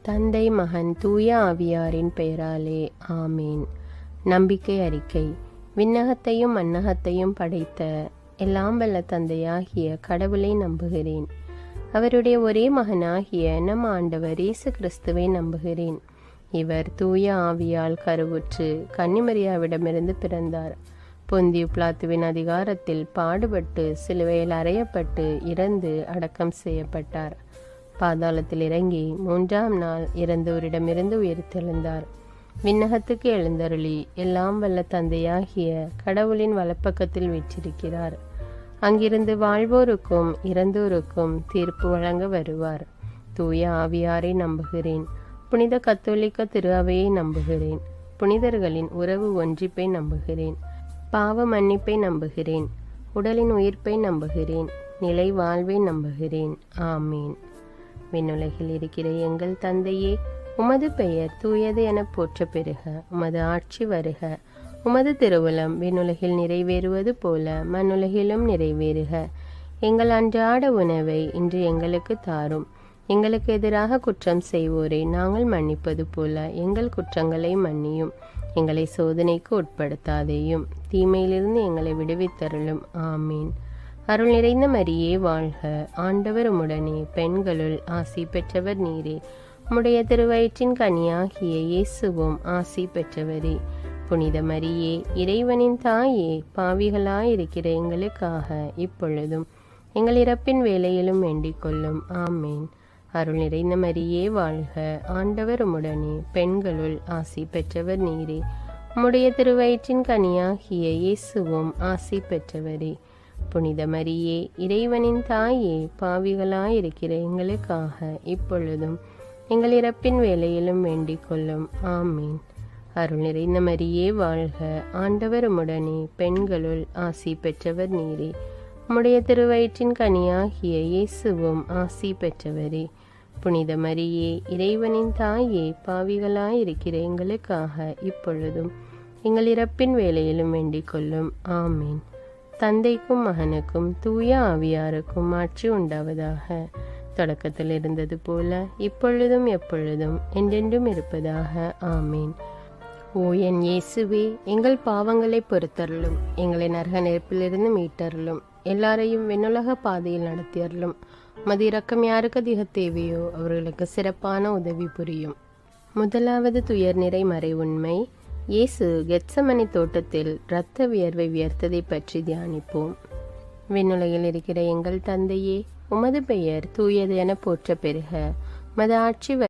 தந்தை, மகன், தூய ஆவியாரின் பெயராலே ஆமீன். நம்பிக்கை அறிக்கை. விண்ணகத்தையும் மண்ணகத்தையும் படைத்த எல்லாம் வல்ல தந்தையாகிய கடவுளை நம்புகிறேன். அவருடைய ஒரே மகனாகிய நம் ஆண்டவர் இயேசு கிறிஸ்துவை நம்புகிறேன். இவர் தூய ஆவியால் கருவுற்று கன்னிமரியாவிடமிருந்து பிறந்தார். பொந்தியு பிலாத்துவின் அதிகாரத்தில் பாடுபட்டு சிலுவையில் அறையப்பட்டு இறந்து அடக்கம் செய்யப்பட்டார். பாதாளத்தில் இறங்கி 3ஆம் நாள் இறந்தோரிடமிருந்து உயிர்த்தெழுந்தார். விண்ணகத்துக்கு எழுந்தருளி எல்லாம் வல்ல தந்தையாகிய கடவுளின் வலப்பக்கத்தில் வீற்றிருக்கிறார். அங்கிருந்து வாழ்வோருக்கும் இறந்தோருக்கும் தீர்ப்பு வழங்க வருவார். தூய ஆவியாரை நம்புகிறேன். புனித கத்தோலிக்க திரு அவையை நம்புகிறேன். புனிதர்களின் உறவு ஒன்றிப்பை நம்புகிறேன். பாவ மன்னிப்பை நம்புகிறேன். உடலின் உயிர்ப்பை நம்புகிறேன். நிலை வாழ்வை நம்புகிறேன். ஆமீன். விண்ணுலகில் இருக்கிற எங்கள் தந்தையே, உமது பெயர் தூயது என போற்ற பெறுக. உமது ஆட்சி வருக. உமது திருவுளம் விண்ணுலகில் நிறைவேறுவது போல மண்ணுலகிலும் நிறைவேறுக. எங்கள் அன்றாட உணவை இன்று எங்களுக்கு தாரும். எங்களுக்கு எதிராக குற்றம் செய்வோரை நாங்கள் மன்னிப்பது போல எங்கள் குற்றங்களை மன்னியும். எங்களை சோதனைக்கு உட்படுத்தாதேயும், தீமையிலிருந்து எங்களை விடுவித்தருளும். ஆமீன். அருள் நிறைந்த மரியே வாழ்க. ஆண்டவர் உம்முடனே, பெண்களுள் ஆசி பெற்றவர் நீரே. உம்முடைய திருவயிற்றின் கனியாகிய இயேசுவும் ஆசி பெற்றவரே. புனித மரியே, இறைவனின் தாயே, பாவிகளாயிருக்கிற எங்களுக்காக இப்பொழுதும் எங்கள் இறப்பின் வேளையிலும் வேண்டிக் கொள்ளும். ஆமீன். அருள் நிறைந்த மரியே வாழ்க. ஆண்டவர் உம்முடனே, பெண்களுள் ஆசி பெற்றவர் நீரே. உம்முடைய திருவயிற்றின் கனியாகிய இயேசுவும் ஆசி பெற்றவரே. புனித மரியே, இறைவனின் தாயே, பாவிகளாயிருக்கிற எங்களுக்காக இப்பொழுதும் எங்கள் இறப்பின் வேளையிலும் வேண்டிக் கொள்ளும். ஆமீன். அருள் நிறைந்த மரியே வாழ்க. ஆண்டவர் உம்முடனே, பெண்களுள் ஆசி பெற்றவர் நீரே. உம்முடைய திருவயிற்றின் கனியாகிய இயேசுவும் ஆசி பெற்றவரே. புனித மரியே, இறைவனின் தாயே, பாவிகளாயிருக்கிற எங்களுக்காக இப்பொழுதும் எங்கள் இறப்பின் வேளையிலும் வேண்டிக் கொள்ளும். ஆமீன். தந்தைக்கும் மகனுக்கும் தூய ஆவியாருக்கும் ஆட்சி உண்டாவதாக. தொடக்கத்தில் இருந்தது போல இப்பொழுதும் எப்பொழுதும் என்றென்றும் இருப்பதாக. ஆமீன். ஓ என் இயேசுவே, எங்கள் பாவங்களை பொறுத்தருளும். எங்களை நரக நெருப்பிலிருந்து மீட்டருளும். எல்லாரையும் விண்ணுலக பாதையில் நடத்தியருளும். மது இரக்கம் யாருக்கு அதிக தேவையோ அவர்களுக்கு சிறப்பான உதவி புரியும். முதலாவது துயர் நிறை மறை உண்மை. இயேசு கெத்சமனி தோட்டத்தில் இரத்த வியர்வை வியர்த்ததை பற்றி தியானிப்போம். விண்ணுலகில் இருக்கிற எங்கள் தந்தையே, உமது பெயர் தூயது என போற்ற பெறுக. உமது ஆட்சி